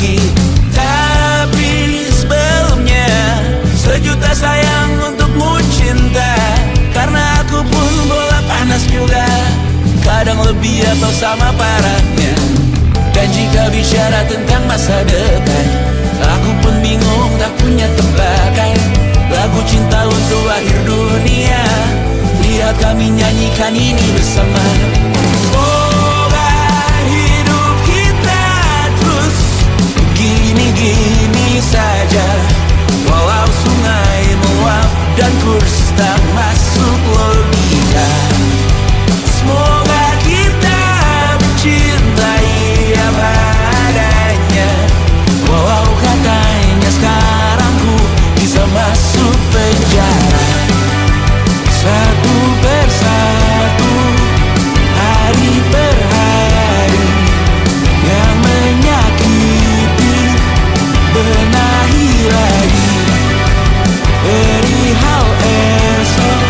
lagi. Tapi sebelumnya sejuta sayang untukmu cinta. Karena aku pun bola panas juga, kadang lebih atau sama parahnya. Dan jika bicara tentang masa depan, aku pun bingung tak punya tebakan. Lagu cinta untuk akhir dunia, lihat kami nyanyikan ini bersama. Semoga hidup kita terus gini-gini saja, walau sungai meluap dan kurs tak masuk logika. Semoga kita mencintai apa adanya, walau katanya sekarang ku bisa masuk penjara. Satu persatu, hari per hari, yang menyakiti benahi lagi. Perihal esok,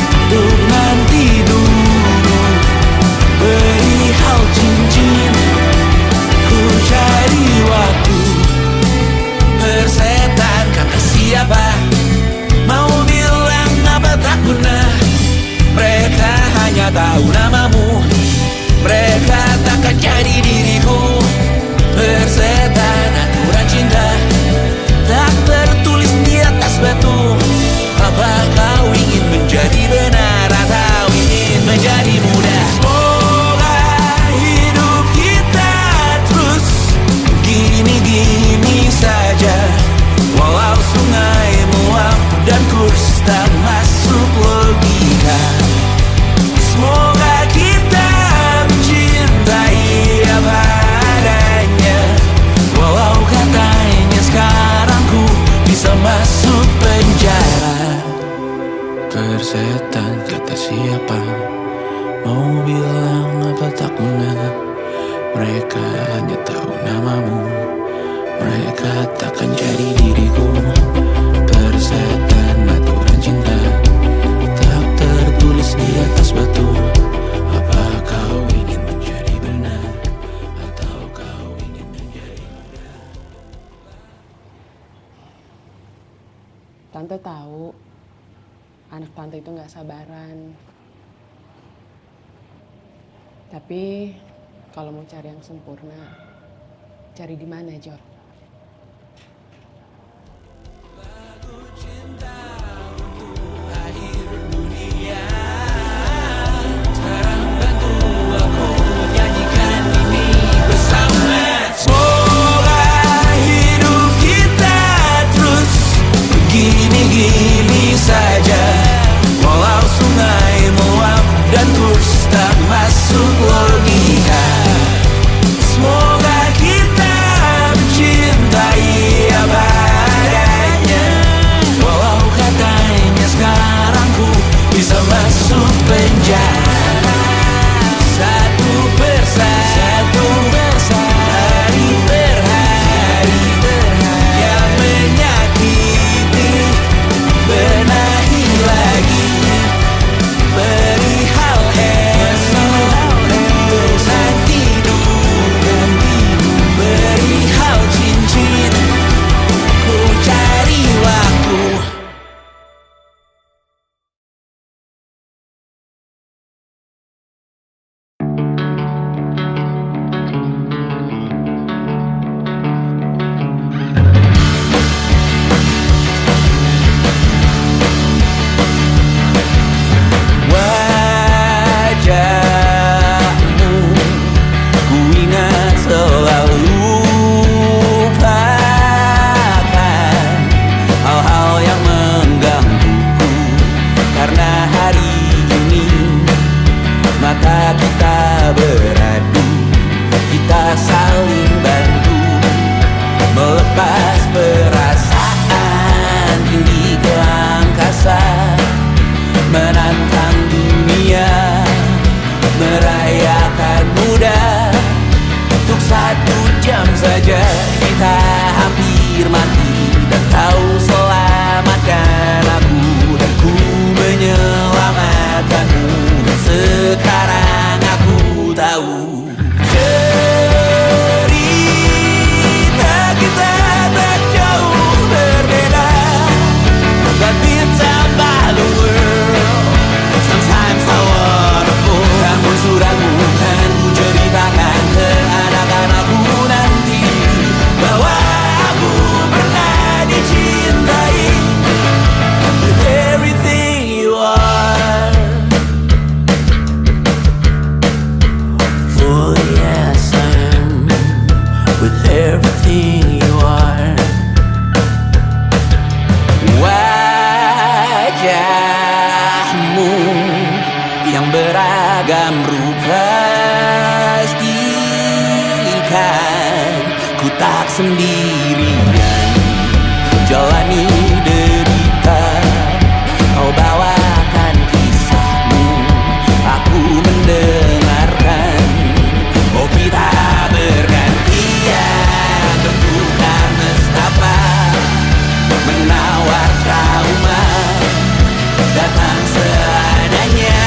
untuk nanti dulu. Perihal cincin, ku cari waktu. Persetan kata siapa, mau bilang apa tak guna. Mereka hanya tahu namamu, mereka takkan jadi diriku. Persetan aturan cinta, tak tertulis di atas batu. Apa kau ingin menjadi benar atau ingin menjadi mudah? Semoga hidup kita terus gini-gini saja, walau sungai meluap dan kurs tak masuk logika. Semoga kita mencintai apa adanya, walau katanya sekarang ku bisa masuk penjara. Persetan kata siapa, mau bilang apa tak guna. Mereka hanya tahu namamu, mereka takkan jadi diriku. Persetan aturan cinta, tak tertulis di atas batu. Apa kau ingin menjadi benar atau kau ingin menjadi mudah? Tante tahu anak tante itu gak sabaran. Tapi kalau mau cari yang sempurna, cari di mana, Jor? Gini-gini saja, walau sungai meluap dan kurs tak masuk logika. Semoga kita mencintai apa adanya, walau katanya sekarang ku bisa masuk penjara. Satu persatu, hari per hari, yang menyakiti benahi lagi. Perihal esok, untuk nanti dulu. Perihal cincin, ku cari waktu. Wajahmu ku ingat selalu, lupakan hal-hal yang menggangguku. Karena hari ini mata kita beradu, kita saling bantu melepas perasaan tinggi ke angkasa, menantang dunia, merayakan muda. Untuk 1 jam saja kita hampir mati, dan kau selamatkan aku, dan ku menyelamatkanmu. Dan sekarang aku tahu cerita beragam rupa pastikan ku tak sendirian jalani derita. Kau bawakan kisahmu, aku mendengarkan. Oh kita bergantian bertukar nestapa, menawar trauma datang seadanya.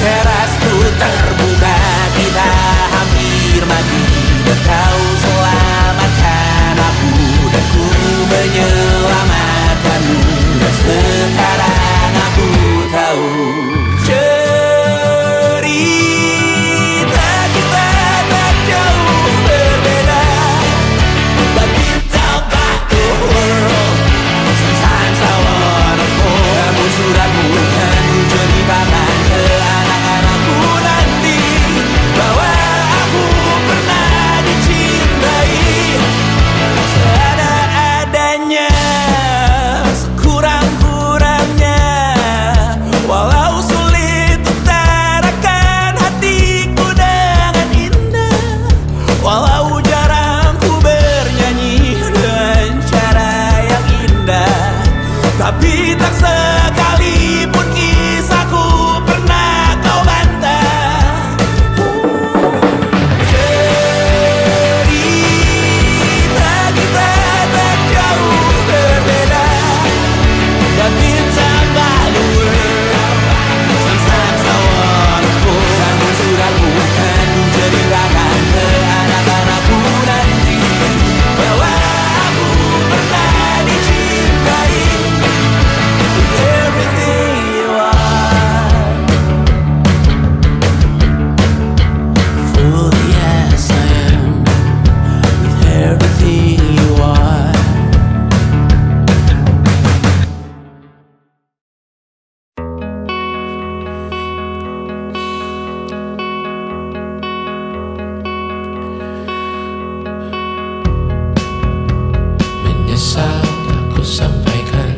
Terasku terbuka, kita hampir mati, dan kau selamatkan aku, dan ku menyelamatkanmu. Dan sekarang aku tahu cerita kita tak jauh berbeda. But you talk about the world, sometimes I wanna fall. Namun suratmu kan ku ceritakan ke anak-anakku nanti, bahwa aku pernah dicintai seada-adanya, sekurang-kurangnya. Walau sulit utarakan hatiku dengan indah, walau jarang ku bernyanyi dengan cara yang indah, tapi tak sekalipun kisahku pernah kau bantah. Cerita kita tak jauh berbeda, but it's about the world. Sometimes I wanna fall. Namun suratmu kan ku ceritakan ke anak-anakku nanti, bahwa aku pernah dicintai with everything you are. Fully as I am, with everything you are. Menyesal aku sampaikan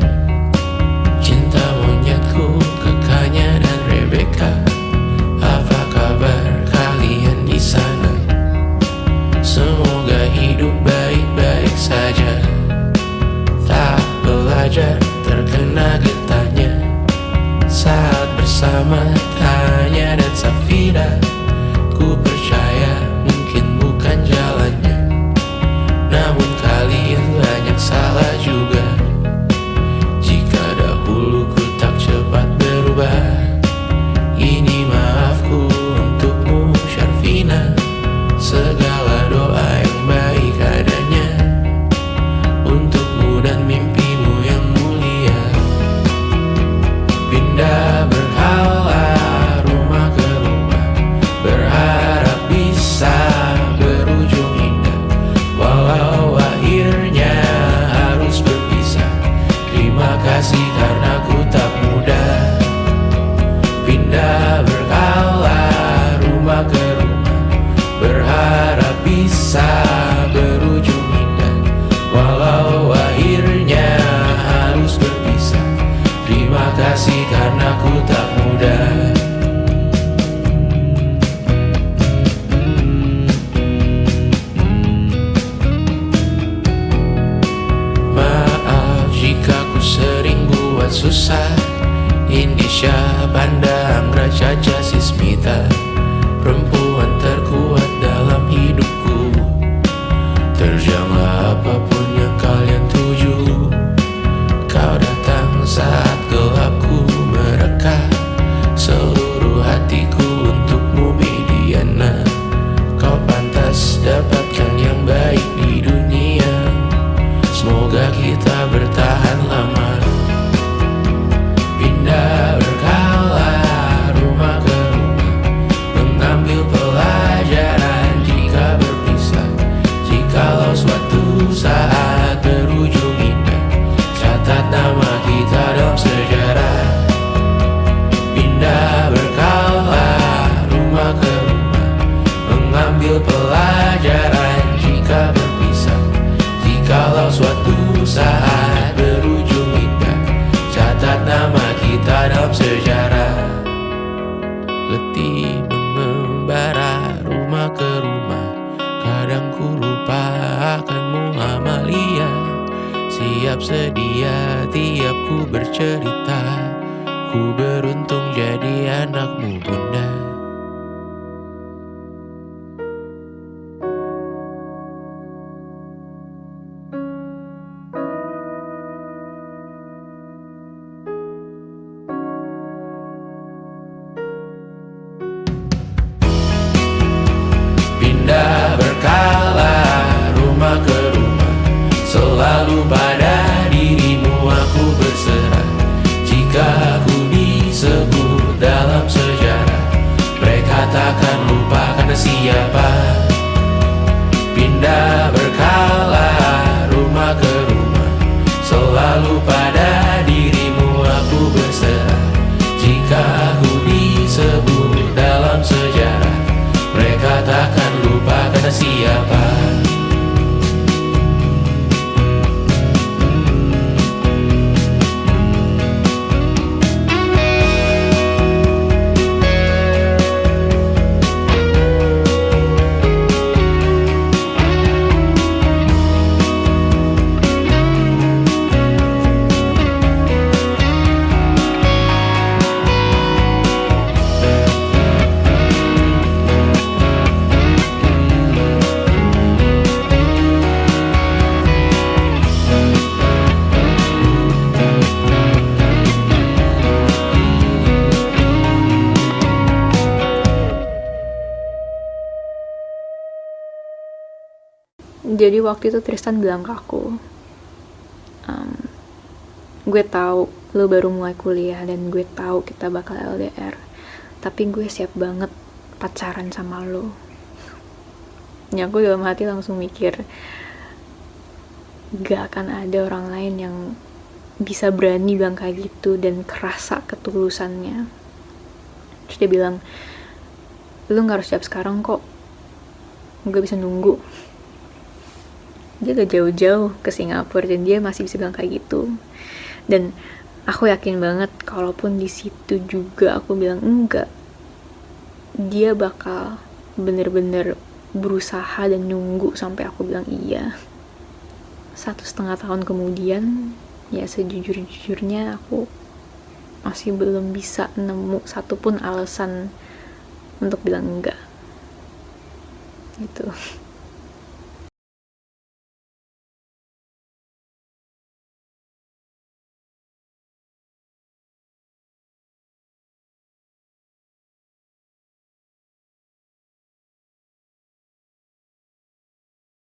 cinta monyetku ke Kanya dan Rebecca. Apa kabar kalian di sana? Semoga hidup baik-baik saja. Tak belajar terkena getahnya saat bersama Tanya dan Safira. Ku percaya mungkin bukan jalannya, namun kalian banyak salah juga. Jika dahulu ku tak cepat berubah, ini maafku untukmu Syarfina. Segala doa yang baik adanya untukmu dan mimpimu yang mulia. Pindah berhala rumah ke rumah, berharap bisa berujung indah. Walau akhirnya harus berpisah, terima kasih karena ku tak mudah. Pindah berkala rumah ke rumah, berharap bisa berujung indah. Walau akhirnya harus berpisah, terima kasih karena ku tak mudah. Maaf jika ku sering buat susah. Indisha, Banda, Anggra, Caca, Sismita, perempuan terkuat dalam hidupku. Terjanglah apapun yang kalian tuju. Kau datang saat gelapku mereka, seluruh hatiku untukmu Mediana. Kau pantas dapatkan yang baik di dunia. Semoga kita bertahan lama. Pindah berkala rumah ke rumah, mengambil pelajaran jika berpisah. Jikalau suatu saat berujung indah, catat nama kita dalam sejarah. Pindah berkala rumah ke rumah, mengambil pelajaran jika berpisah. Jikalau suatu saat berujung indah, catat nama kita dalam sejarah. letih mengembara rumah ke rumah. Kadang ku lupa akanmu Amalia. Siap sedia tiap ku bercerita. Ku beruntung jadi anakmu bunda. Pindah berkala rumah ke rumah, selalu pada dirimu aku berserah. Jika ku disebut dalam sejarah, mereka takkan lupa karena siapa. Pindah berkala rumah ke rumah, selalu pada dirimu aku berserah. Jika ku disebut dalam sejarah, mereka takkan lupa karena siapa. Jadi waktu itu Tristan bilang ke aku, gue tahu lo baru mulai kuliah dan gue tahu kita bakal LDR, tapi gue siap banget pacaran sama lo. Ya aku dalam hati langsung mikir, gak akan ada orang lain yang bisa berani bilang kayak gitu dan kerasa ketulusannya. Terus dia bilang, lo gak harus siap sekarang kok, gue bisa nunggu. Dia gak jauh-jauh ke Singapura dan dia masih bisa bilang kayak gitu. Dan aku yakin banget kalaupun di situ juga aku bilang enggak, dia bakal bener-bener berusaha dan nunggu sampai aku bilang iya. 1,5 tahun kemudian, ya sejujur-jujurnya aku masih belum bisa nemu satupun alasan untuk bilang enggak gitu.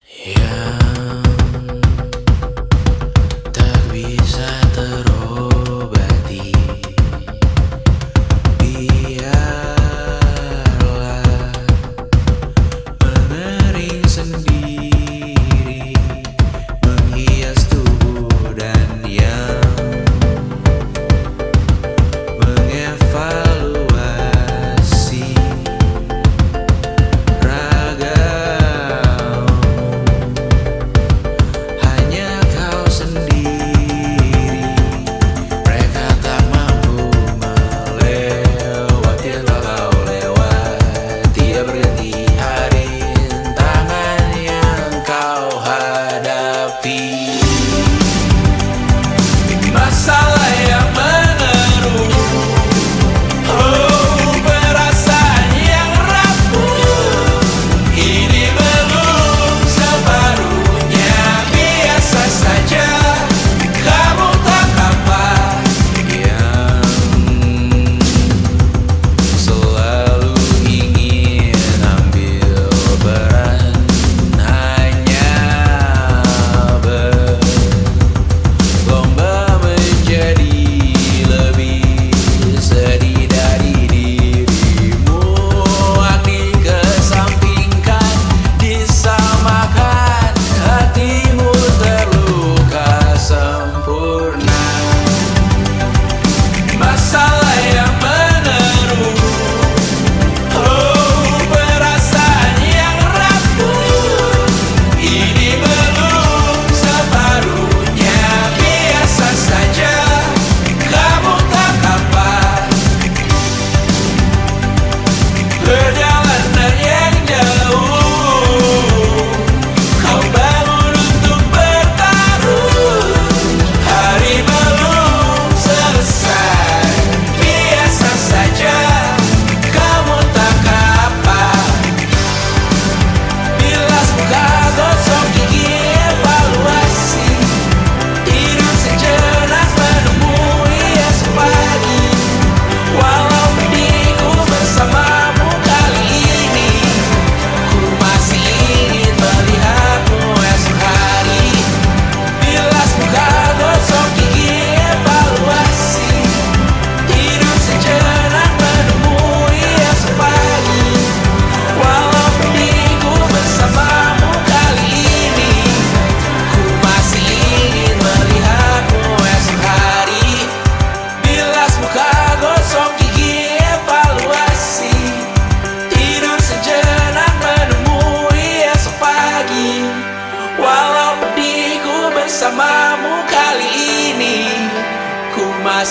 Yang tak bisa terobati, biarlah menerima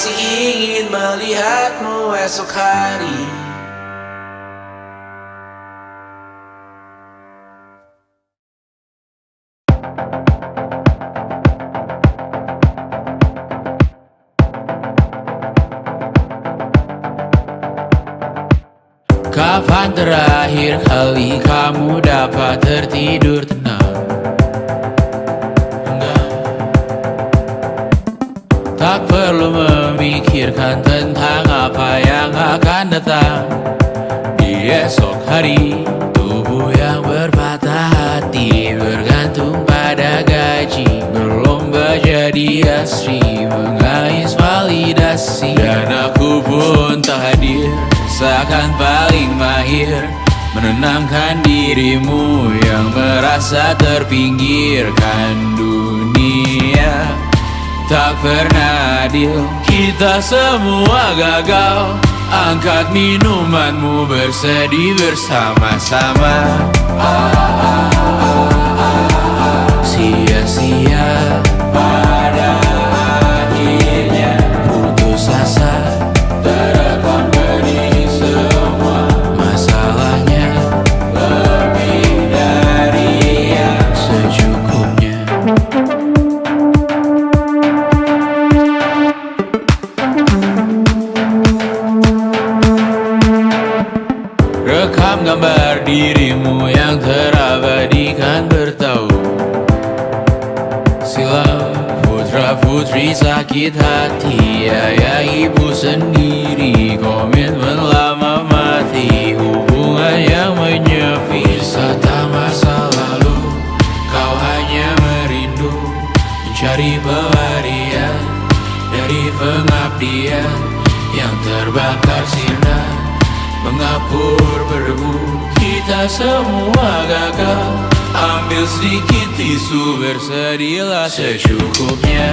masih ingin melihatmu esok hari. Kapan terakhir kali kamu dapat tertidur tenang? Enggak. Tak perlu memikirkan tentang apa yang akan datang di esok hari. Tubuh yang berpatah hati bergantung pada gaji, berlomba jadi asri, mengais validasi. Dan aku pun tak hadir, seakan paling mahir menenangkan dirimu yang merasa terpinggirkan dunia. Tak pernah adil, kita semua gagal. Angkat minumanmu, bersedih bersama-sama. Sia-sia pada akhirnya putus asa, terekam benih semua. Masalahnya lebih dari yang secukupnya. Rekam gambar dirimu yang terabadikan bertahun silam. Putra putri sakit hati, ayah ibu sendiri, komitmen lama mati, hubungan yang menyepi. Wisata masa lalu, kau hanya merindu, mencari pelarian dari pengabdian yang terbakar sinar, mengapur berdebu. Kita semua gagal. Ambil sedikit tisu, bersedihlah secukupnya.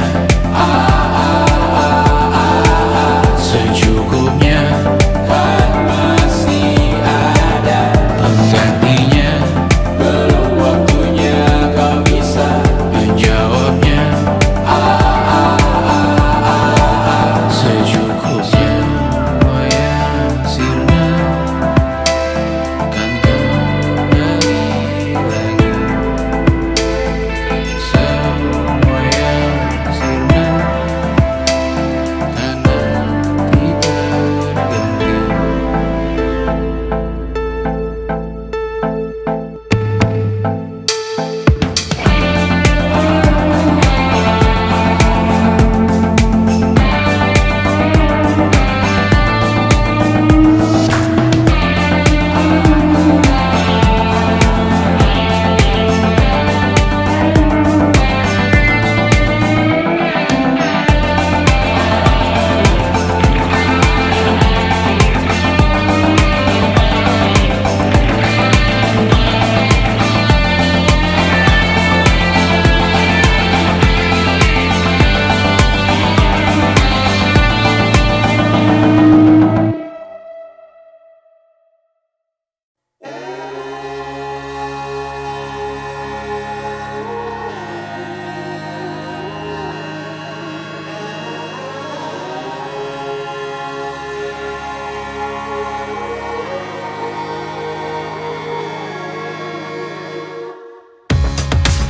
Secukupnya, kan masih ada penggantinya. Belum waktunya kau bisa menjawabnya. Secukupnya, oh ya sirna, kan kembali lagi. Semua yang sirna, kan nanti berganti.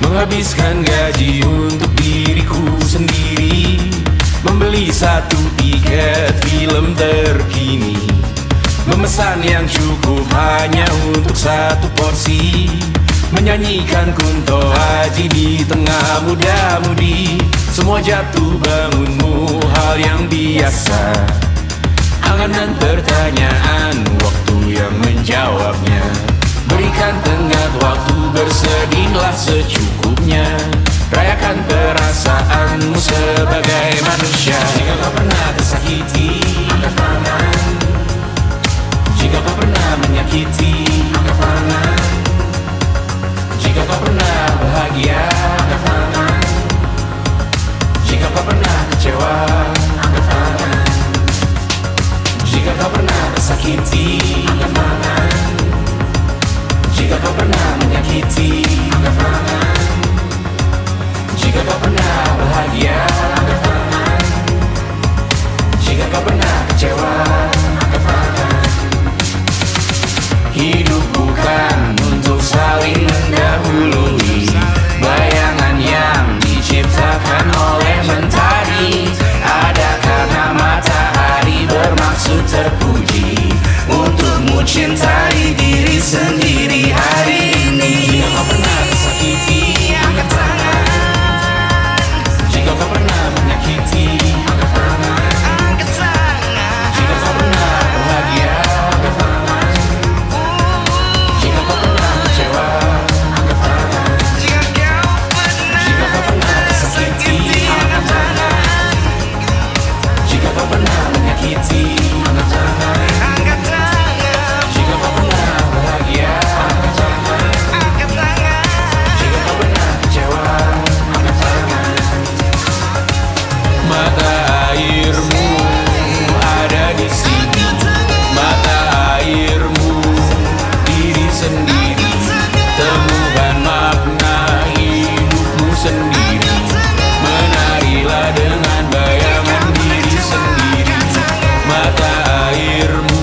Menghabiskan gaji untuk diriku sendiri, membeli satu tiket film terkini, memesan yang cukup hanya untuk satu porsi, menyanyikan Kunto Aji di tengah muda-mudi. Semua jatuh bangunmu hal yang biasa, angan dan pertanyaan, waktu yang menjawabnya. Berikan tenggat waktu, bersedihlah secukupnya. Rayakan perasaanmu sebagai manusia. Jika kau pernah tersakiti, angkat tangan. Jika kau pernah menyakiti, angkat tangan. Jika kau pernah bahagia, angkat tangan. Jika kau pernah kecewa, angkat tangan. Jika kau pernah tersakiti, angkat tangan. Jika kau pernah menyakiti, angkat tangan. Jika kau pernah bahagia, angkat tangan. Jika kau pernah kecewa, angkat tangan. Hidup bukan untuk saling mendahului, bayangan yang diciptakan oleh mentari ada karena matahari bermaksud terpuji untukmu cintai diri sendiri hari ini. Jika kau pernah tersakiti, angkat tangan. Jika kau pernah menyakiti, angkat tangan. Jika kau pernah bahagia, angkat tangan. Jika kau pernah kecewa, angkat tangan. Jika kau pernah tersakiti, angkat tangan. Jika kau pernah menyakiti, angkat tangan. Jika kau pernah bahagia, angkat tangan. Jika kau pernah kecewa, angkat tangan. Mata airmu ada di sini, mata airmu diri sendiri, temukan makna hidupmu sendiri. Menarilah dengan bayangan diri sendiri. Mata airmu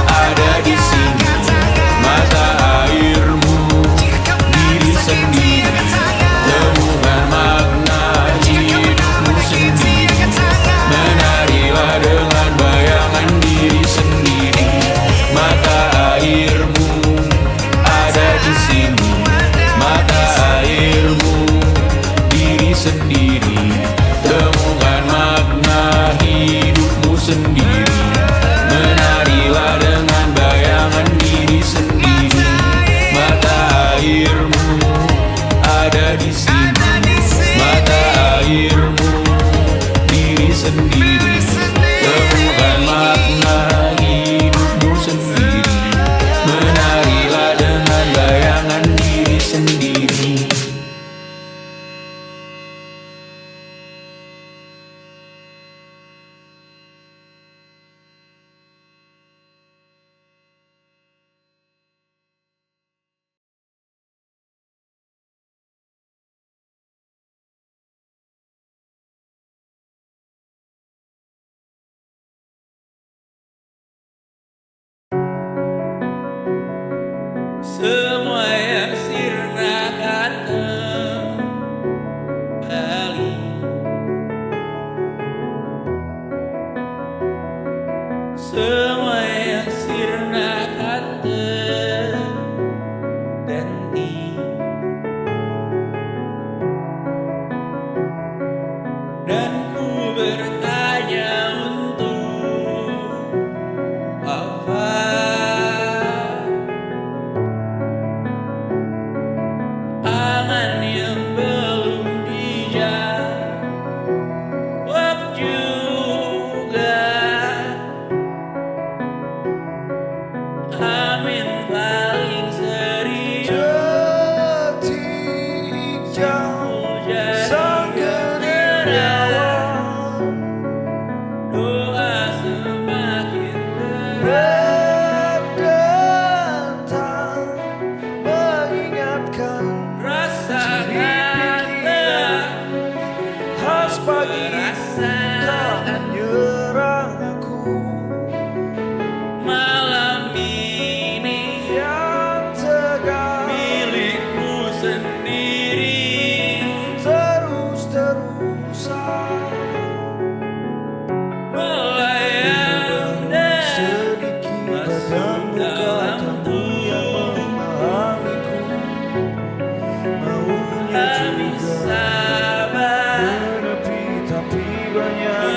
ada di sini, mata airmu diri sendiri, temukan makna hidupmu sendiri. Menarilah dengan bayangan diri sendiri. Mata airmu ada di sini, mata airmu diri sendiri, temukan makna hidupmu sendiri. Menarilah dengan bayangan diri sendiri. Mata airmu ada di sini, mata airmu diri sendiri, temukan makna hidupmu sendiri. Menarilah dengan bayangan diri sendiri. Semua yang sirna akan kembali. Semua yang sirna akan terganti. Dan ku bertanya untuk apa angan yang belum dijawab juga. Amin paling serius jauh jadi doa semakin berat datang mengingatkan rasakanlah khas pagi rasakan tak menyerang aku malam ini yang tegar milikmu sendiri. terus-terusan Melayang dan sedikit masuk padamu dalam katamu yang memahamiku maunya kami juga sabar menepi tapi banyak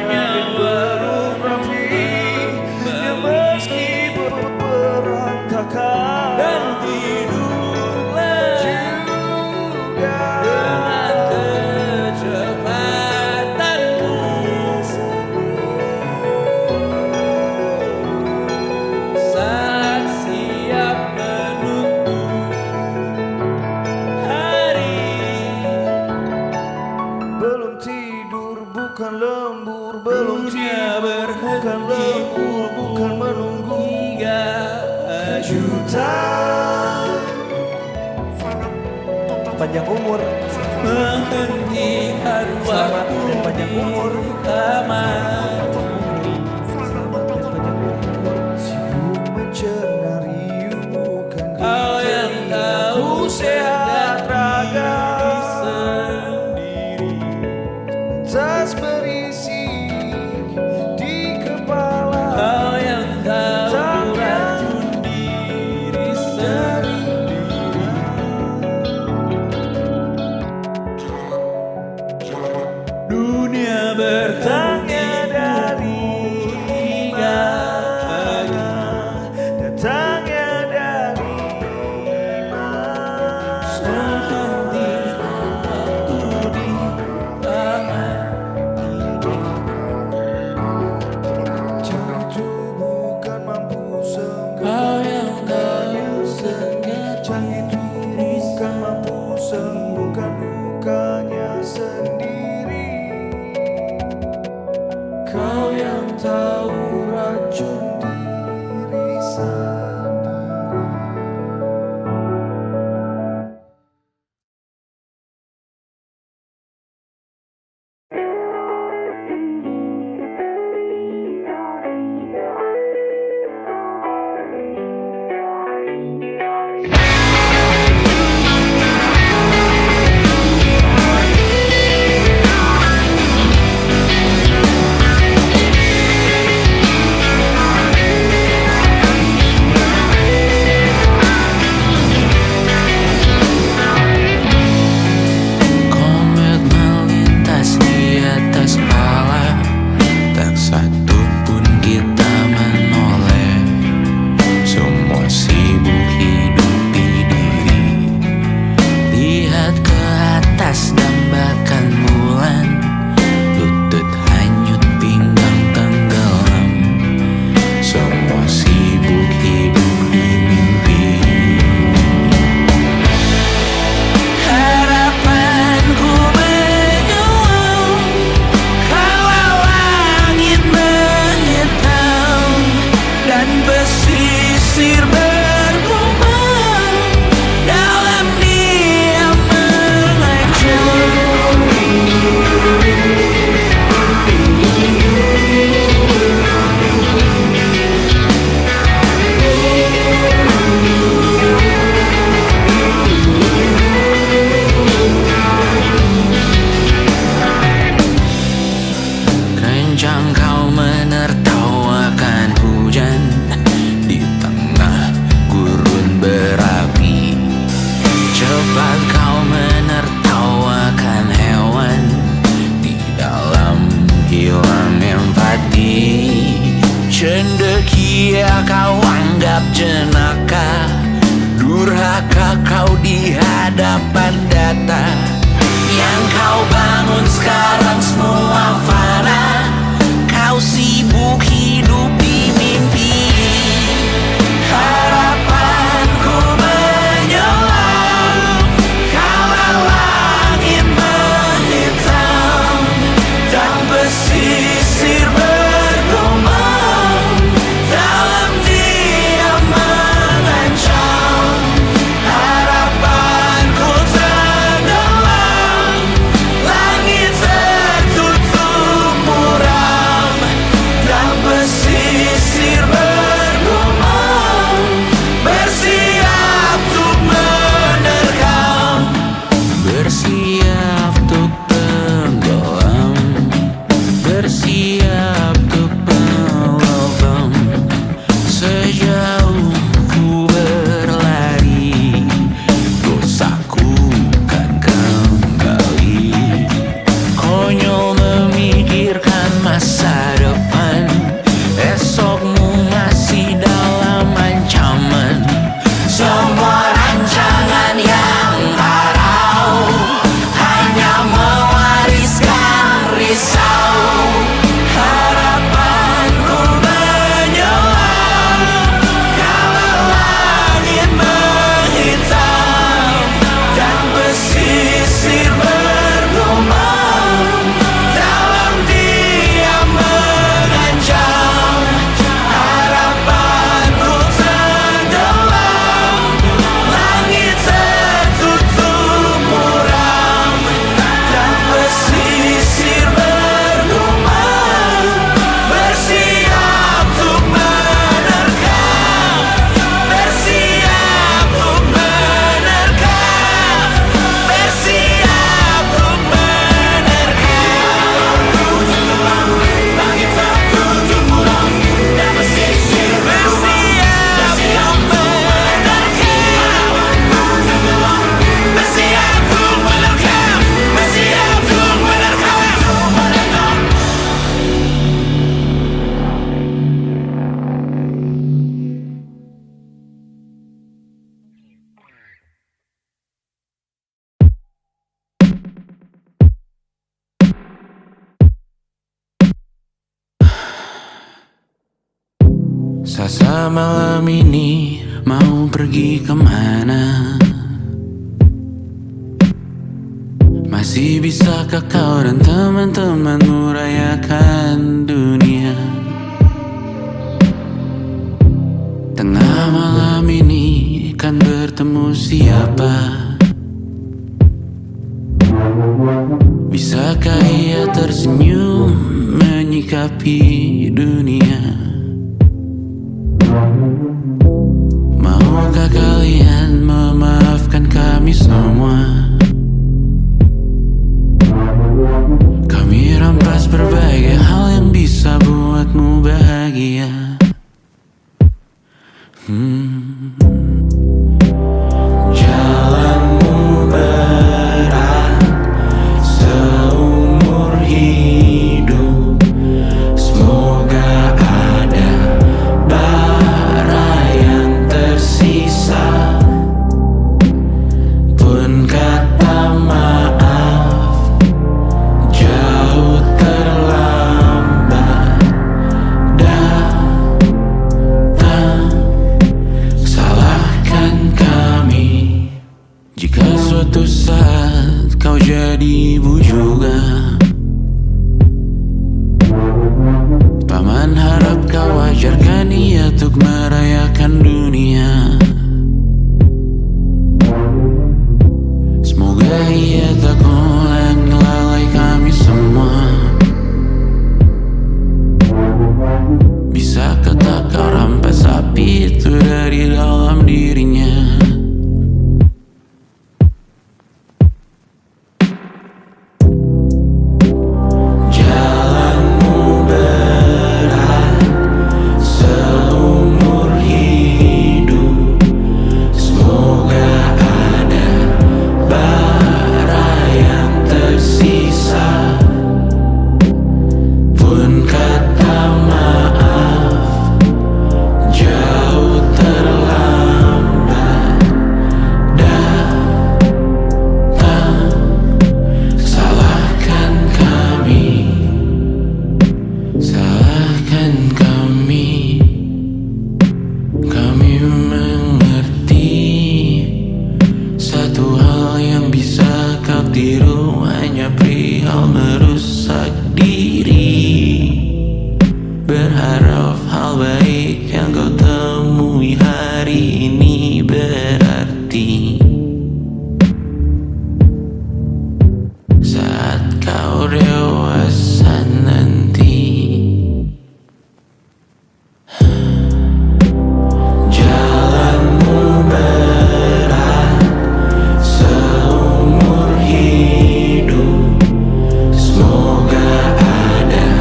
yang belum rapi yang meski berantakan dan hiduplah juga dengan kecepatanmu. Saat siap menutup hari, belum tidur bukan lembur belum dunia tidur bukan lembur bukan menunggu hingga kejutan panjang umur menghentikan Selamat waktu dan panjang umur. di kamar. Sibuk mencari bukan Kau yang tahu sehat raga sendiri. tas berisi di kepala. Kau yang tahu racun diri sendiri. Dunia bertanya dari Mana datangnya dari mana? waktu di kamar. Jangan itu bukan mampu sembuh. Kau yang tahu sengaja Jangan itu bukan mampu sembuhkan lukanya sendiri. Kau yang tahu racun diri sendiri. Komet melintas di atas kepala, tak satu pun kita menoleh. Semua sibuk hidupi diri. Lihat ke atas dambakan bulan, lutut hanyut pinggang tenggelam. Semua sibuk hidup di mimpi. Harapanku menyelam kalau langit menghitam dan pesisir bergumam dalam diam mengancam. Kencang kau menertawakan hujan di tengah gurun berapi. Cepat kau menertawakan hewan di dalam hilang empati. Cendekia kau anggap jenaka, durhaka kau di hadapan data. Yang kau bangun sekarang semua fana. Kau sibuk hidup di mimpi. Harapanku menyelam kalau langit menghitam dan pesisir bergumam dalam diam mengancam. Harapanku tenggelam, langit tertutup muram dan pesisir bergumam, bersiap untuk menerkam. Bersiap untuk tenggelam, bersiap untuk melobam. Sejauh ku berlari, dosaku kan kembali. Konyol memikirkan masa depan, esokmu masih dalam ancaman. Semua rancangan yang parau hanya mewariskan risau. Harapanku menyelam kalau langit menghitam dan pesisir bergumam dalam diam mengancam. Sasa malam ini mau pergi kemana? Masih bisakah kau dan teman-temanmu rayakan dunia? Tengah malam ini kan bertemu siapa? Bisakah ia tersenyum menyikapi dunia? Maukah kalian memaafkan kami semua? Kami rampas berbagai hal yang bisa buatmu bahagia. Jalanmu berat seumur hidup. Semoga ada bara yang tersisa. Pun kata maaf jauh terlambat datang. Salahkan kami jika suatu saat kau jadi ibu juga. Paman harap kau ajarkan ia untuk merayakan dunia. Semoga ia tak ulangi lalai kami semua. Bisakah tak kau rampas api itu dari dalam dirinya? Jalanmu berat seumur hidup. Semoga ada bara yang tersisa. Pun kata maaf jauh terlambat datang. Salahkan kami, salahkan kami. Kami mengerti satu hal yang bisa kau tiru hanya perihal merusak diri. Berharap hal baik yang kau temui hari ini berarti saat kau dewasa nanti. Jalanmu berat seumur hidup. Semoga ada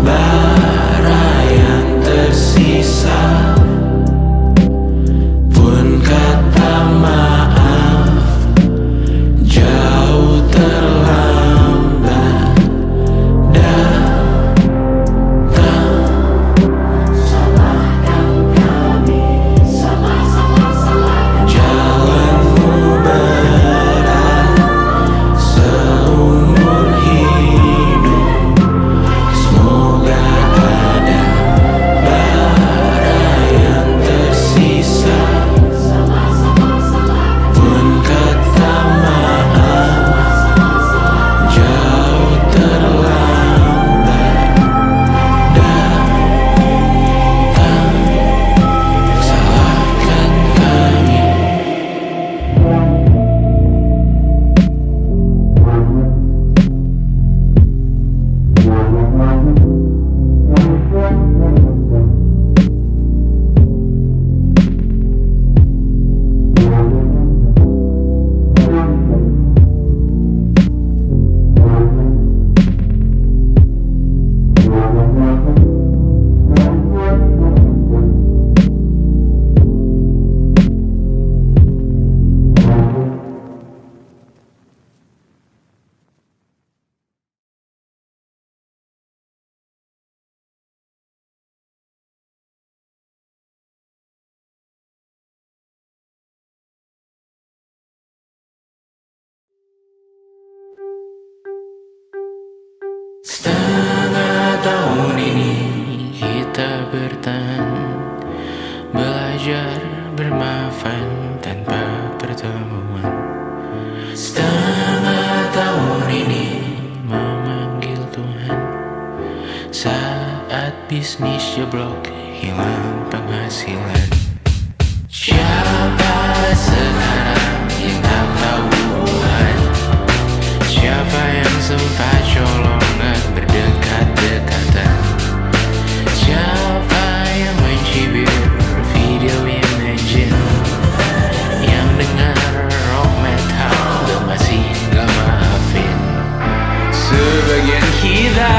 bara yang tersisa. Pun kata maaf jauh terlambat datang. Salahkan kami, jalanmu berat seumur hidup. Semoga ada bara yang tersisa. Pun kata maaf jauh terlambat datang. Salahkan kami. Setengah tahun ini kita bertahan belajar bermaafan tanpa pertemuan. Setengah tahun ini memanggil Tuhan. Saat bisnis jeblok, hilang penghasilan. Siapa sekarang yang tak tahu Tuhan? Siapa yang sempat colongan berdekat-dekatan? Siapa yang mencibir video Imagine? Yang dengar rock metal dan masih gak maafin. Sebagian kita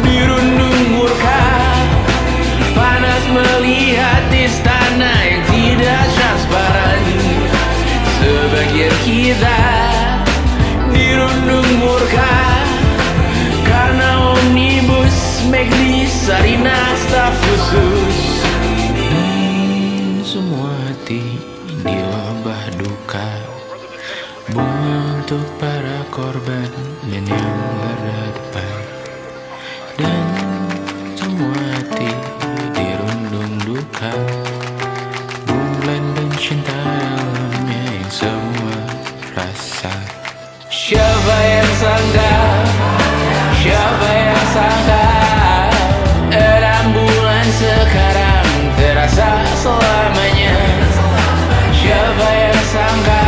dirundung murka, panas melihat istana yang tidak transparan. Sebagian kita dirundung murka karena omnibus McD Sarina staf khusus. Semua hati dilabah duka, bunga untuk para korban dan yang berdepan. Dan semua hati dirundung duka, bulan dan cinta dalamnya yang semua rasa. Siapa yang sangka, siapa yang sangka, 6 bulan sekarang terasa selamanya. Siapa yang sangka,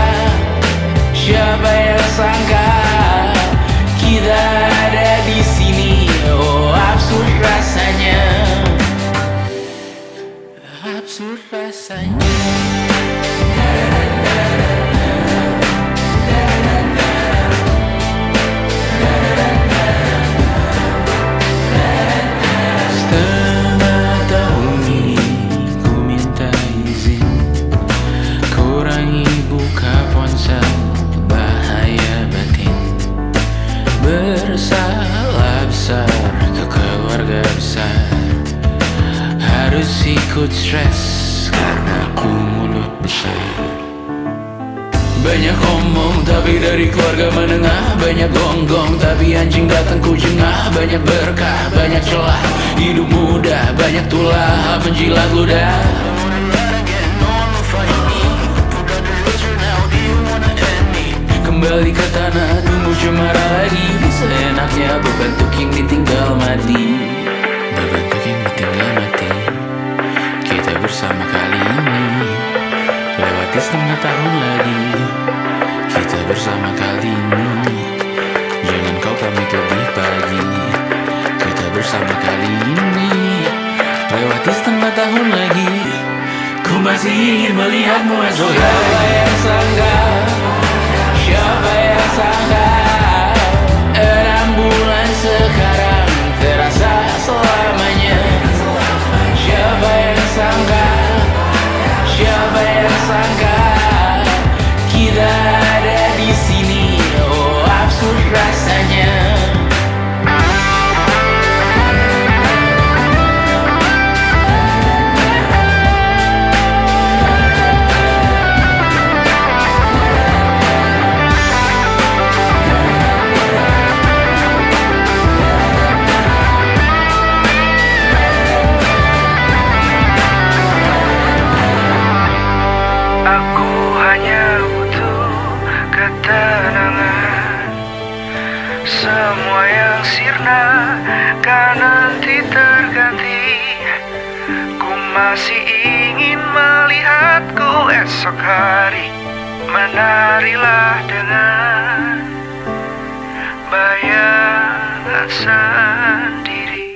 siapa yang sangka, kita ada di sini. Oh, absurd rasanya, absurd rasanya. Setengah tahun ini ku minta izin, kurangi buka ponsel, bahaya batin. Bersalah besar ke keluarga besar, harus ikut stres karena ku mulut besar. Banyak omong tapi dari keluarga menengah, banyak gonggong tapi anjing datang ku jengah. Banyak berkah, banyak celah, hidup mudah, banyak tulah menjilat ludah. Kembali ke tanah, tunggu cemara lagi. Seenaknya berbentuk yang ditinggal mati, berbentuk yang ditinggal mati. Kita bersama kali ini, lewati setengah tahun lagi. Kita bersama kali ini, jangan kau pamit lebih pagi. Kita bersama kali ini, lewati setengah tahun lagi. Ku masih ingin melihatmu esok hari. Siapa yang sangka, siapa yang sangka, 6 bulan sekarang terasa selamanya. Siapa yang sangka, siapa yang sangka, kita ada di sini. Oh, absurd rasanya. Aku hanya butuh ketenangan. Semua yang sirna kan nanti terganti. Ku masih ingin melihatku esok hari. Menarilah dengan bayangan sendiri.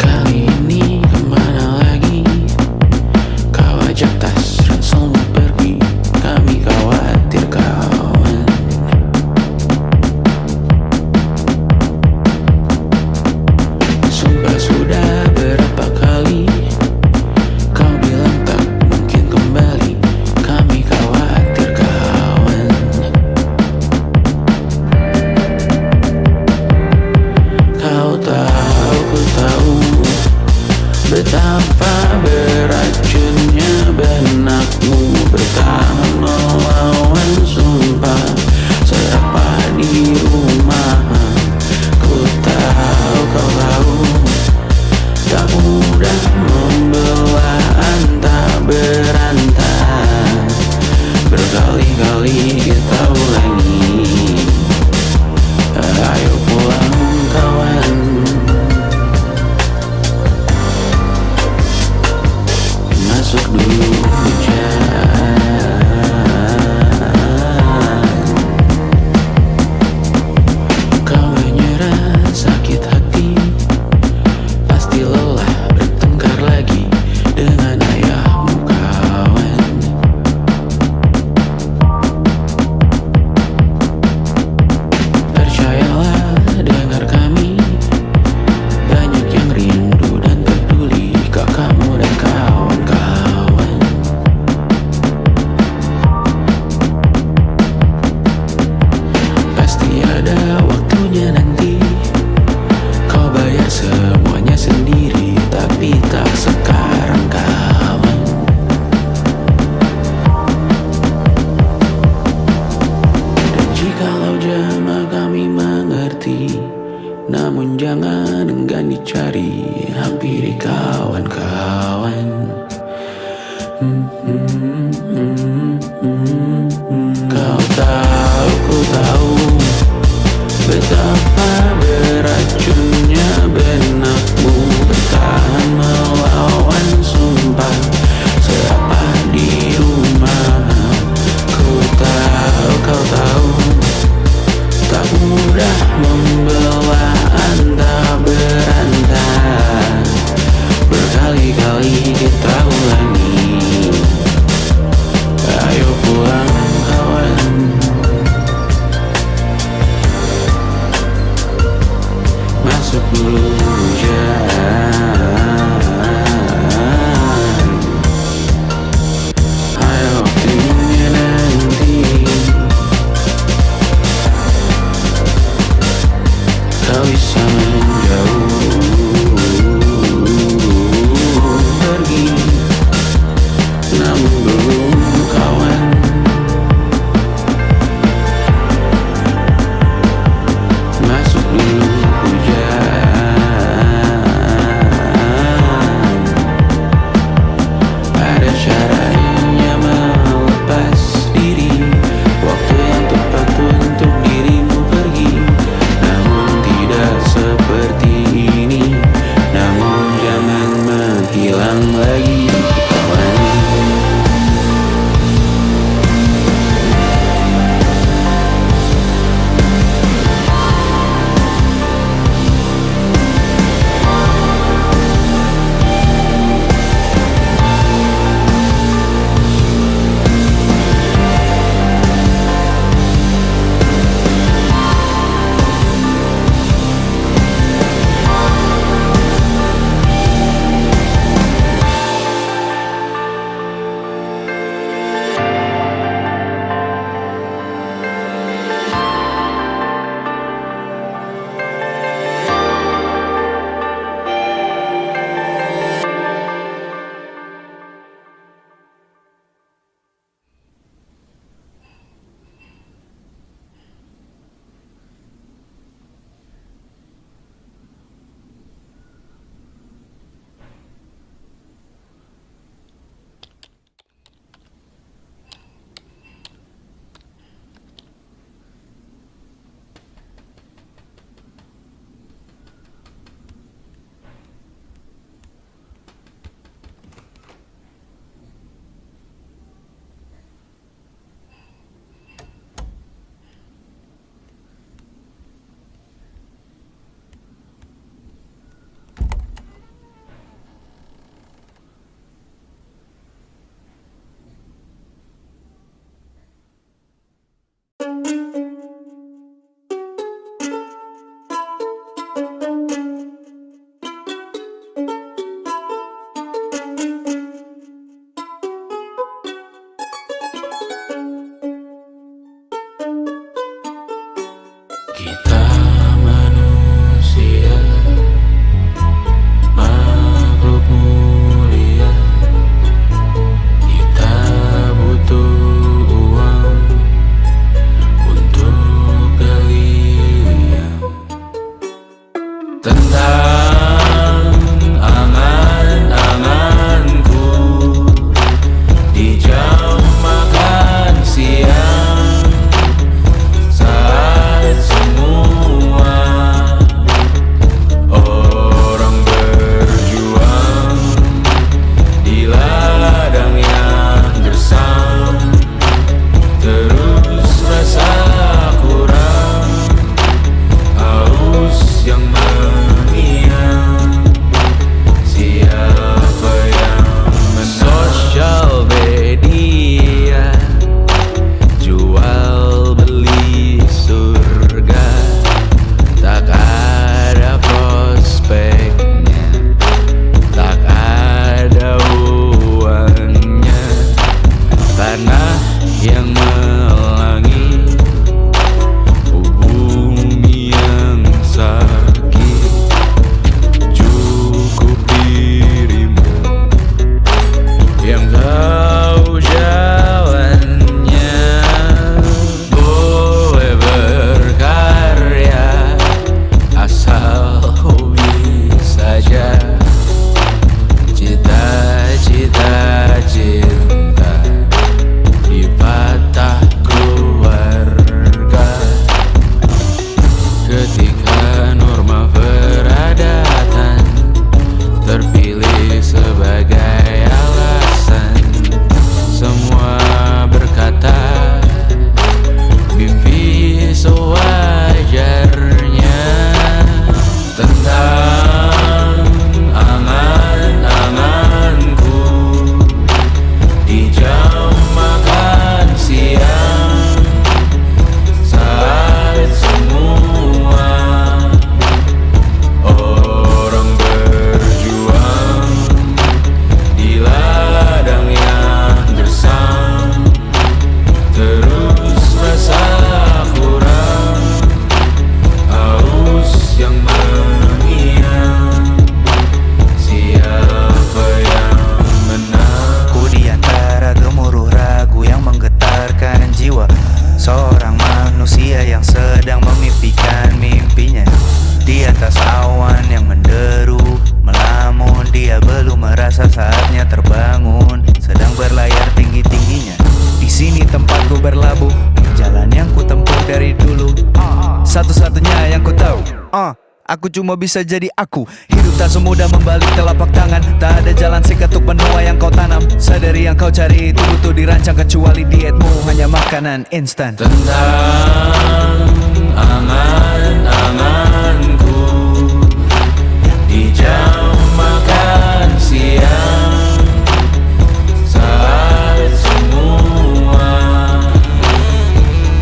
Kali ini kemana lagi? Kau ajak tas ranselmu pergi, kami khawatir kawan. Sumpah sudah berapa kali kau bilang tak mungkin kembali, kami khawatir kawan. kali kita ulangi. Ayo pulang kawan, masuk dulu hujan. Kau menyerah sakit hati, pasti lelah bertengkar lagi dengan ayahmu kawan. Percayalah dengar kami, banyak yang rindu dan peduli kakakmu dan kawan-kawan. Pasti ada waktunya nanti, kau bayar semuanya sendiri, tapi tak sekarang kawan. Dan jikalau jama kami mengerti, namun jangan enggan dicari, hampiri kawan-kawan. Kau tahu, ku tahu betapa beracunnya benakmu bertahan melawan sumpah siapa di rumah. Ku tahu, kau tahu tak mudah membelah antah berantah. Berkali-kali kita Cintalah yang melangi bumi yang sakit. Cukup dirimu yang tahu jalannya. Boleh berkarya asal hobi saja. Cita-cita cinta dipatah keluarga. Ketika norma peradatan terpilih sebagai alasan, semua berkata mimpi sewajarnya. Tentang angan-anganku di jam makan siang, saat semua orang berjuang di ladang yang gersang, terus rasa kurang, haus yang mengiang. Siapa yang menang? Ku di antara gemuruh ragu yang menggetarkan jiwa seorang manusia yang sedang memimpikan mimpinya. Di atas awan yang menderu, melamun, dia belum merasa saatnya terbangun, sedang berlayar tinggi-tingginya. Di sini tempatku berlabuh, jalan yang ku tempuh dari dulu, satu-satunya yang ku tahu. Aku cuma bisa jadi aku. Hidup tak semudah membalik telapak tangan. Tak ada jalan seketuk benua yang kau tanam. Sadari yang kau cari itu butuh dirancang, kecuali dietmu hanya makanan instan. Tentang angan-anganku di jam makan siang, saat semua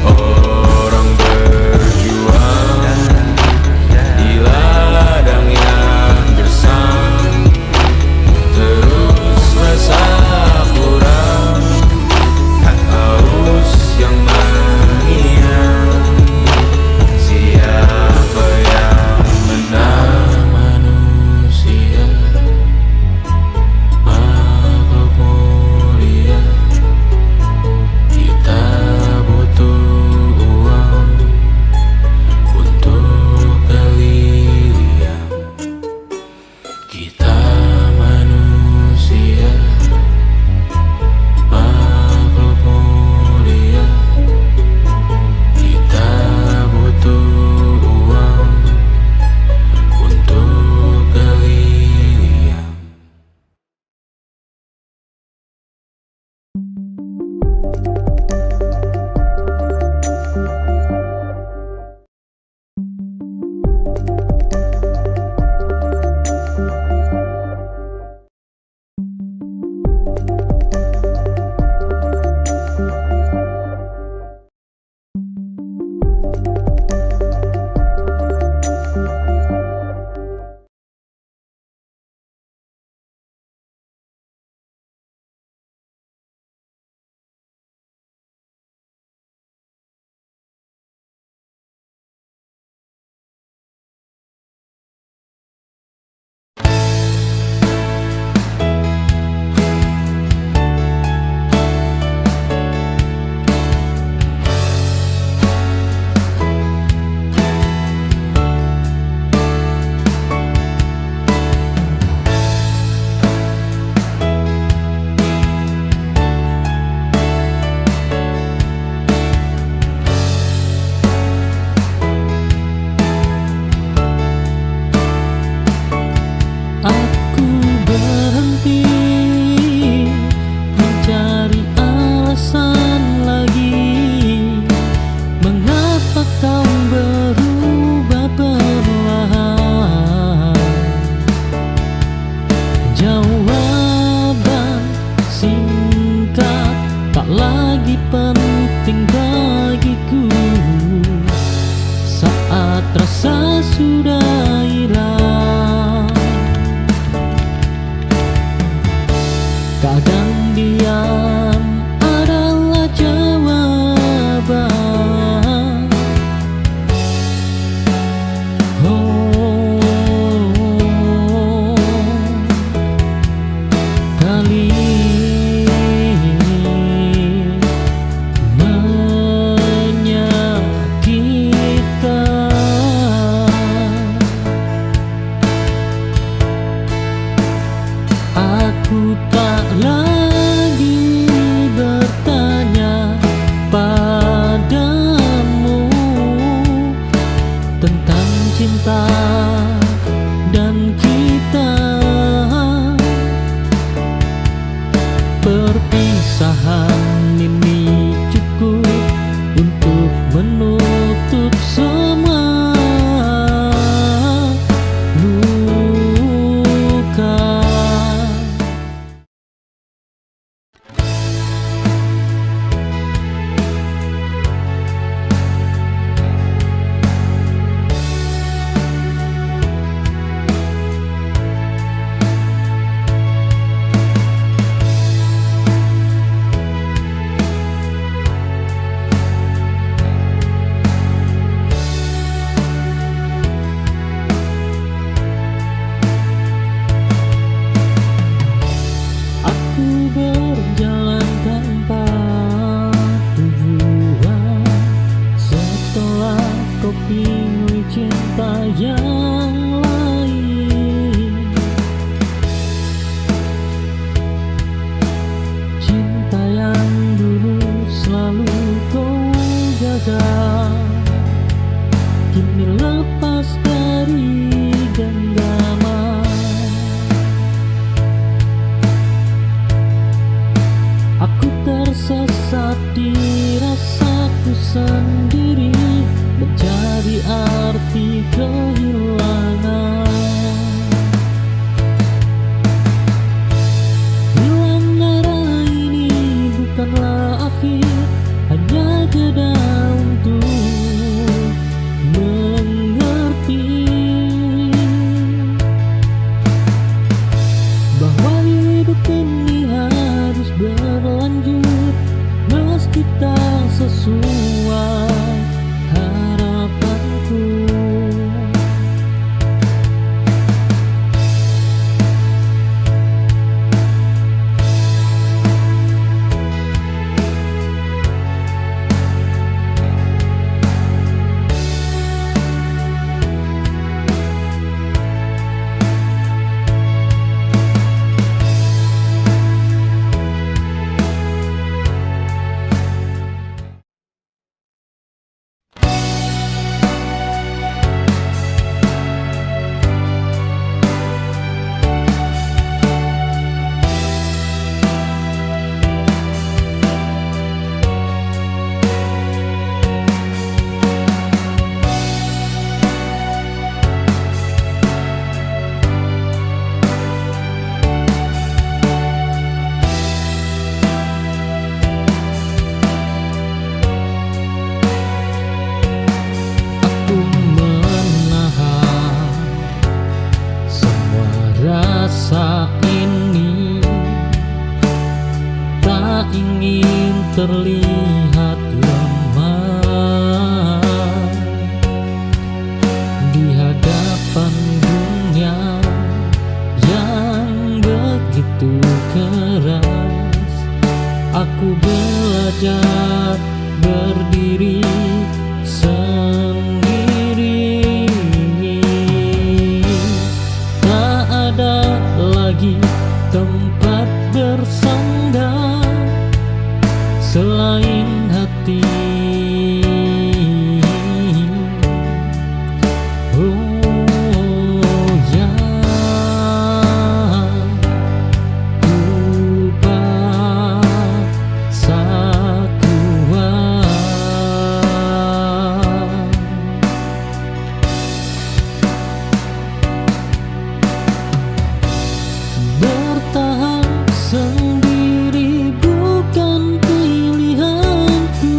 orang berjuang di ladang yang gersang, terus rasa kurang, haus yang mengiang. Siapa yang menang? Manusia, makhluk mulia. Kita butuh uang untuk berlian. Kita manusia, makhluk mulia. Kita butuh uang untuk berlian. Aku berhenti mencari alasan lagi. Mengapa kau berubah perlahan? Jawaban singkat tak lagi penting bagiku saat rasa sudah hilang. Kadang diam adalah sendiri, mencari arti kehilangan. Hilang arah ini bukanlah akhir, hanya jeda untuk mengerti bahwa hidup ini harus berlanjut meski tak sesuai harapanku. Aku menahan semua rasa ini, tak ingin terlihat lemah di hadapan dunia yang begitu keras. Aku belajar berdiri sendiri, tak ada lagi tempat bersandar selain hati. Oh ya, ku paksa kuat bertahan sendiri bukan pilihanku.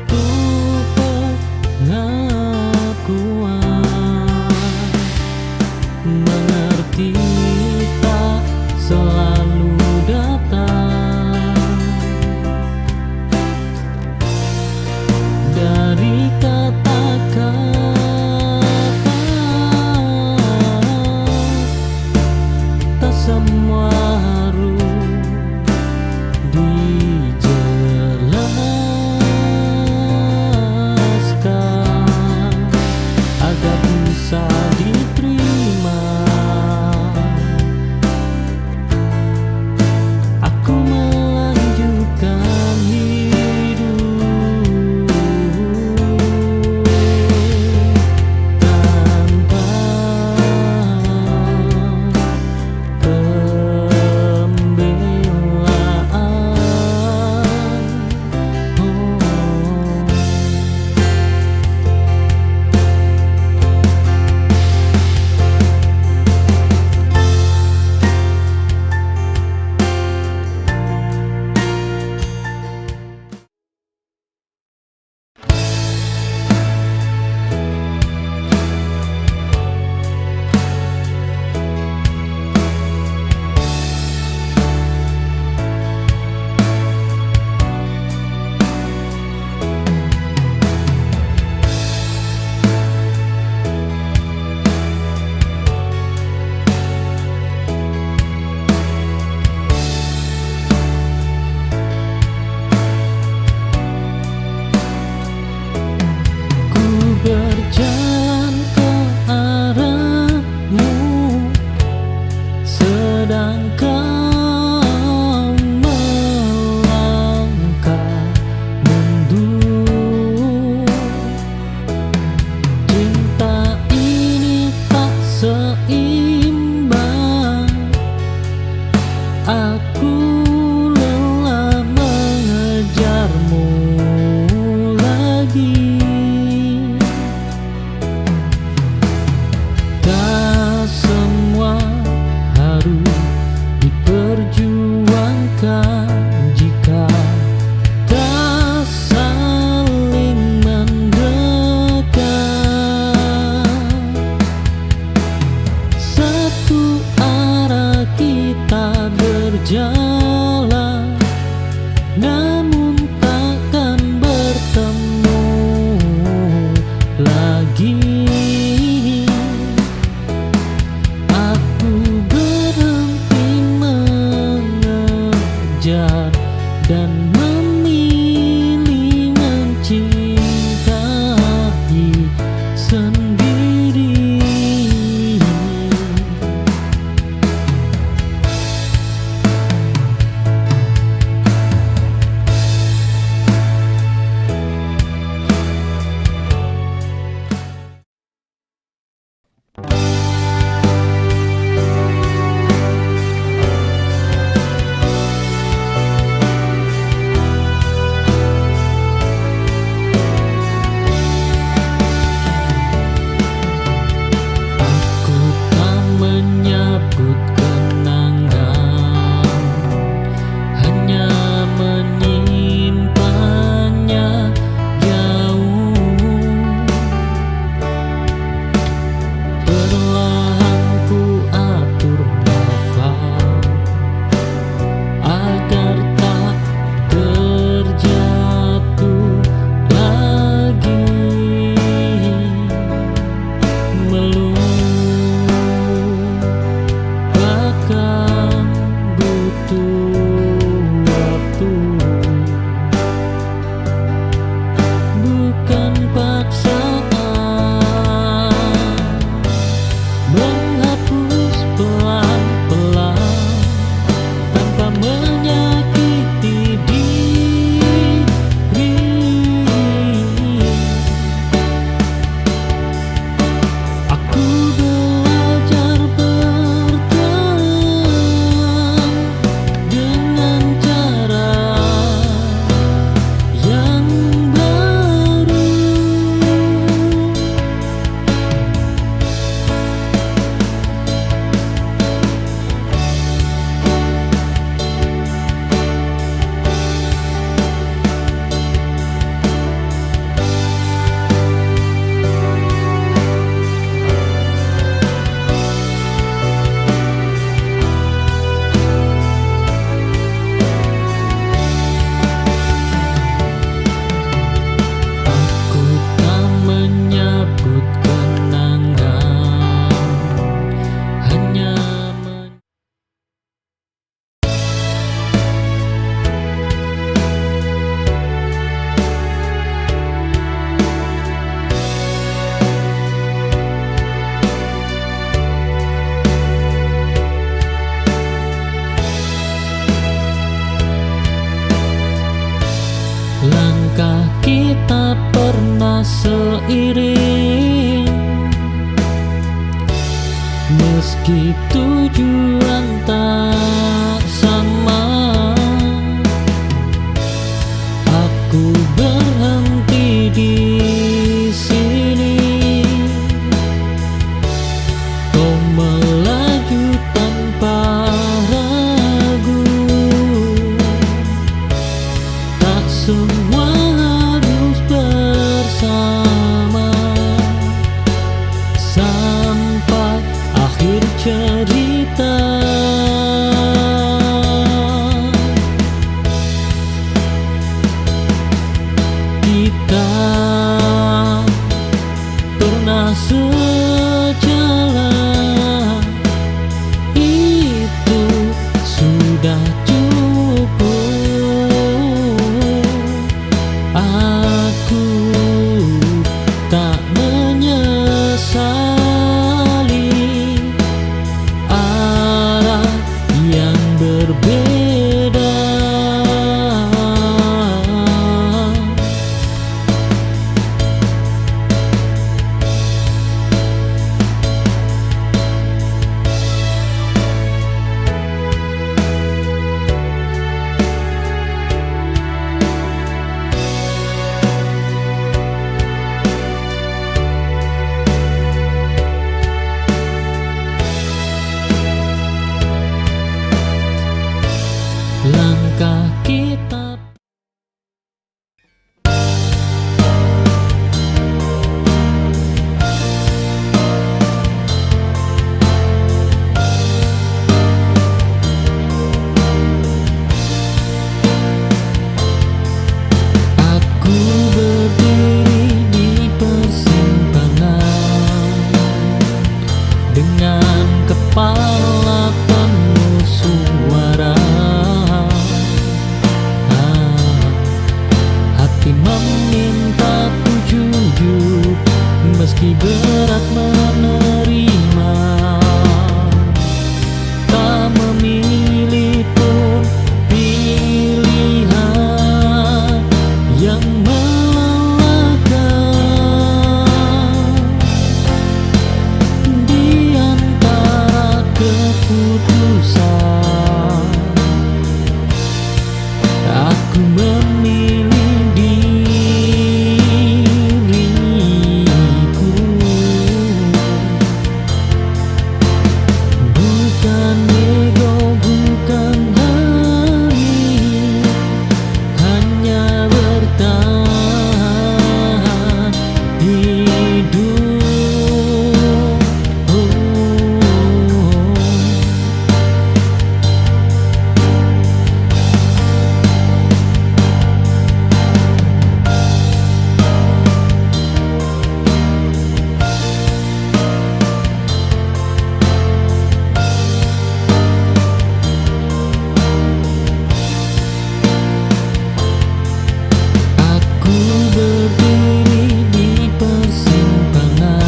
butuh pengakuan, mengerti tak selalu datang dari kata-kata. Tak semua harus dijelaskan agar bisa diterima. Aku melanjutkan hidup tanpa ku berjalan ke arahmu, sedang kau melangkah mundur. Cinta ini tak seimbang, aku lelah mengejarmu lagi. Langkah kita pernah seiring, meski tujuan tak sama. Aku berhenti di sini, kau melaju tanpa ragu. Tak semua harus bersama sampai akhir cerita. Kita pernah sejalan, itu sudah cukup. Aku tak menyesali arah yang berbeda. Langkah kita Aku berdiri di persimpangan dengan kepala penuh suara. Hati memintaku jujur, meski berat menerima. Tak memilih pun pilihan yang melelahkan. Di antara keputusan, aku memilih diriku. Bukan ego, bukan diri, hanya bertahan hidup. Aku berdiri di persimpangan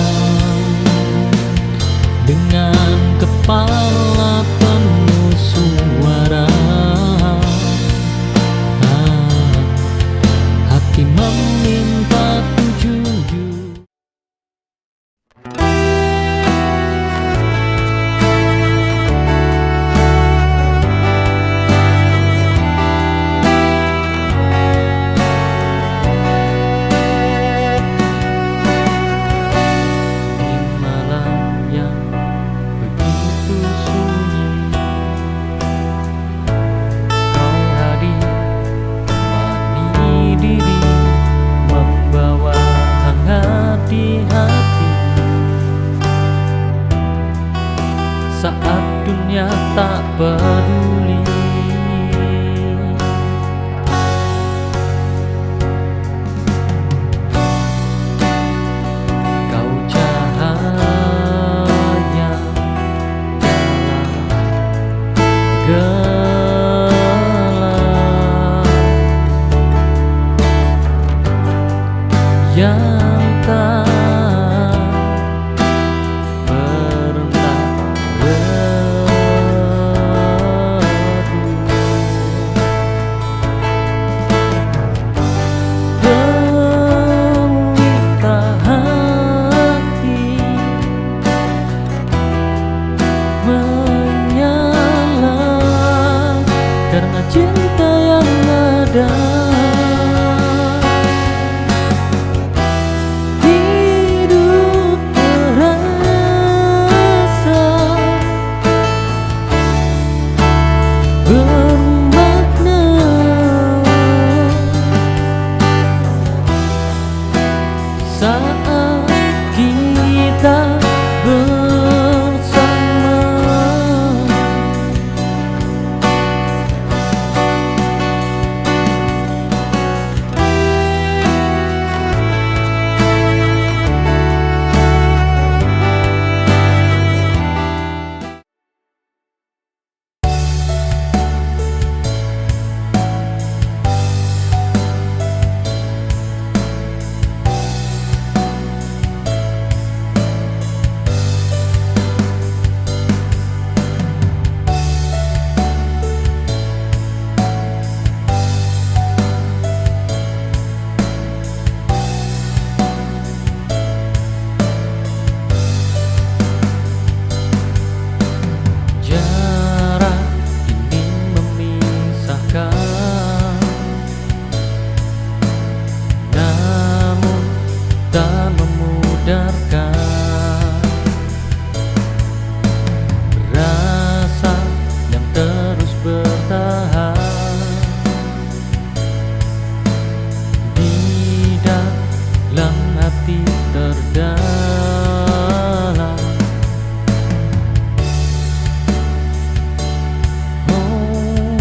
dengan kepala penuh suara. Hati memintaku jujur. Di malam yang begitu sunyi, kau hadir temani diri, membawa hangat di hati. Saat dunia tak peduli, kau cahaya dalam gelap yang tak pernah berlalu. saat kita bersama. Jarak ini memisahkan, namun tak memudarkan. Rasa yang terus bertahan di dalam hati terdalam. Oh,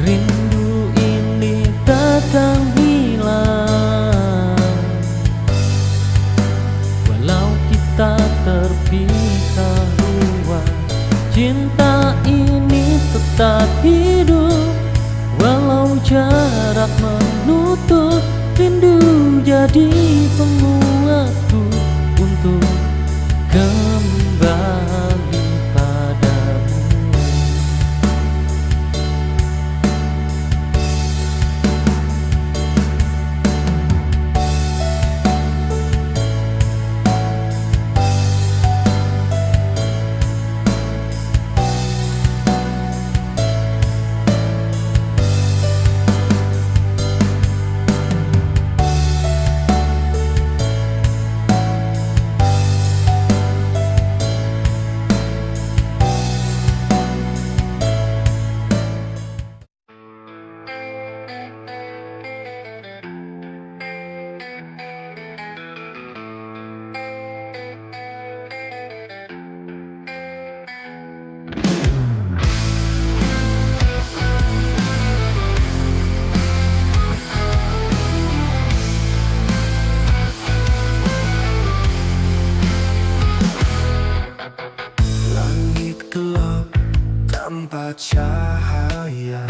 rindu ini takkan hilang walau kita terpisah ruang. Cinta ini tetap hidup walau jarak menutup. Rindu jadi penguatku untuk kembali padamu. Langit gelap tanpa cahaya.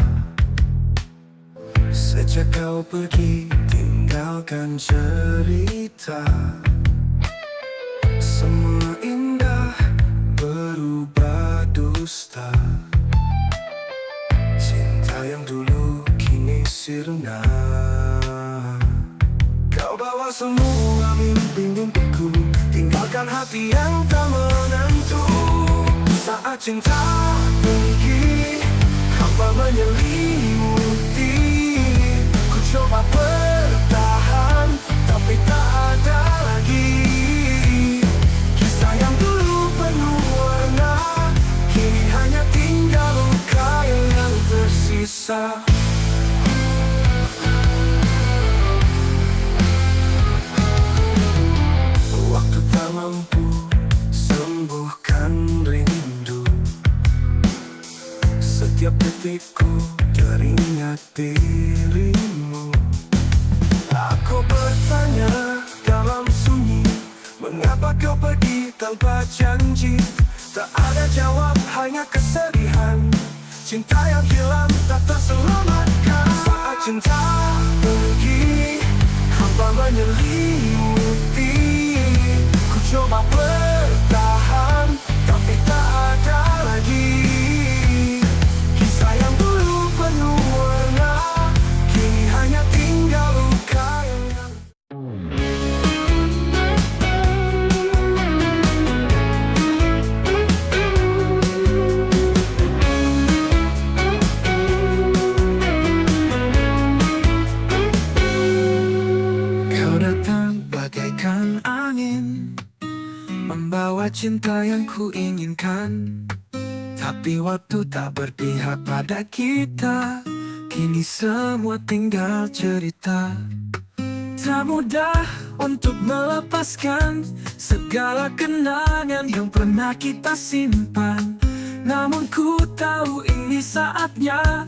Sejak kau pergi tinggalkan cerita. Semua indah berubah dusta. Cinta yang dulu kini sirna. Kau bawa semua mimpi-mimpiku, tinggalkan hati yang tak menentu. Saat cinta pergi, hampa menyelimuti. Ku coba bertahan, tapi tak ada lagi. Kisah yang dulu penuh warna, kini hanya tinggal luka yang tersisa. Waktu tak mampu sembuhkan rindu. Setiap detikku teringat dirimu. Aku bertanya dalam sunyi, mengapa kau pergi tanpa janji? Tak ada jawab, hanya kesedihan. Cinta yang hilang tak terselamatkan. Saat cinta pergi, hampa menyelimuti. Ku coba bertahan, tapi tak ada lagi. Kisah yang dulu penuh warna, kini hanya tinggal luka yang Kau datang bagaikan angin, membawa cinta yang kuinginkan. Tapi waktu tak berpihak pada kita, kini semua tinggal cerita. Tak mudah untuk melepaskan segala kenangan yang pernah kita simpan. Namun ku tahu ini saatnya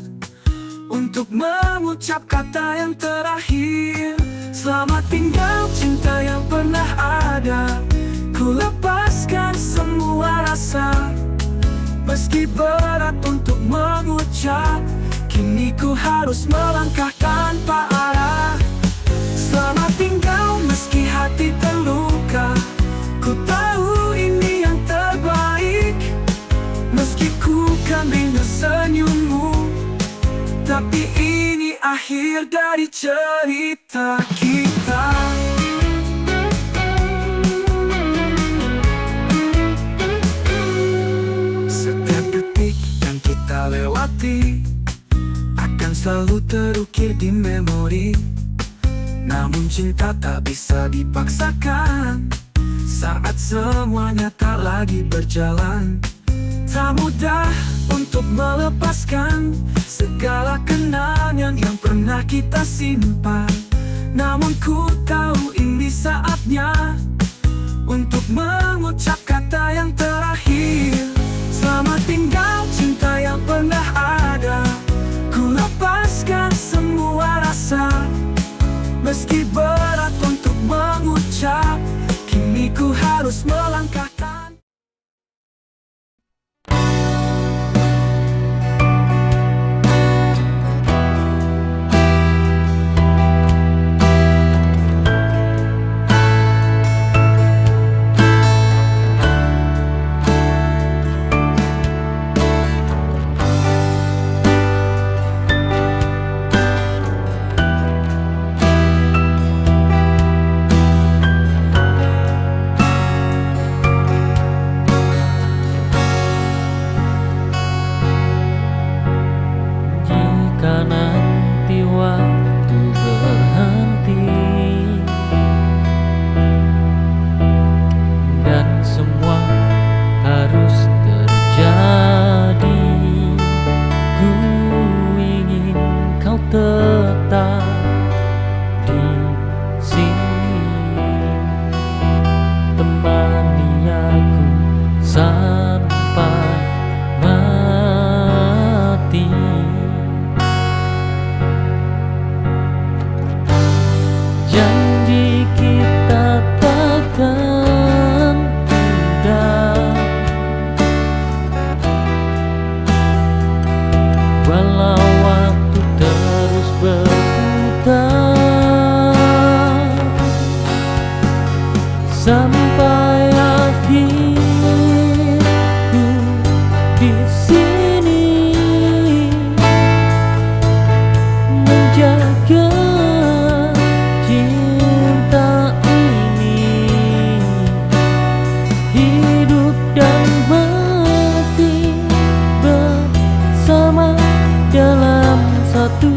untuk mengucap kata yang terakhir. Selamat tinggal cinta yang pernah ada. Ku lepaskan semua rasa. Meski berat untuk mengucap, kini ku harus melangkah tanpa arah. Selamat tinggal meski hati terluka. Ku tahu ini yang terbaik. Meski ku kan rindu senyummu, tapi ini akhir dari cerita kita. Setiap detik yang kita lewati akan selalu terukir di memori. Namun cinta tak bisa dipaksakan saat semuanya tak lagi berjalan. Tak mudah untuk melepaskan segala kenangan yang pernah kita simpan. Namun ku tahu ini saatnya untuk mengucap kata yang terakhir. Selamat tinggal cinta yang pernah ada. Ku lepaskan semua rasa. Meski berat untuk mengucap, kini ku harus melangkah. Nanti waktu berhenti dan semua harus terjadi, ku ingin kau tetap di sini, temani aku sampai mati. Janji kita takkan pudar, walau waktu terus berputar, sampai akhirku di sini menjaga cinta ini, hidup dan mati bersama dalam satu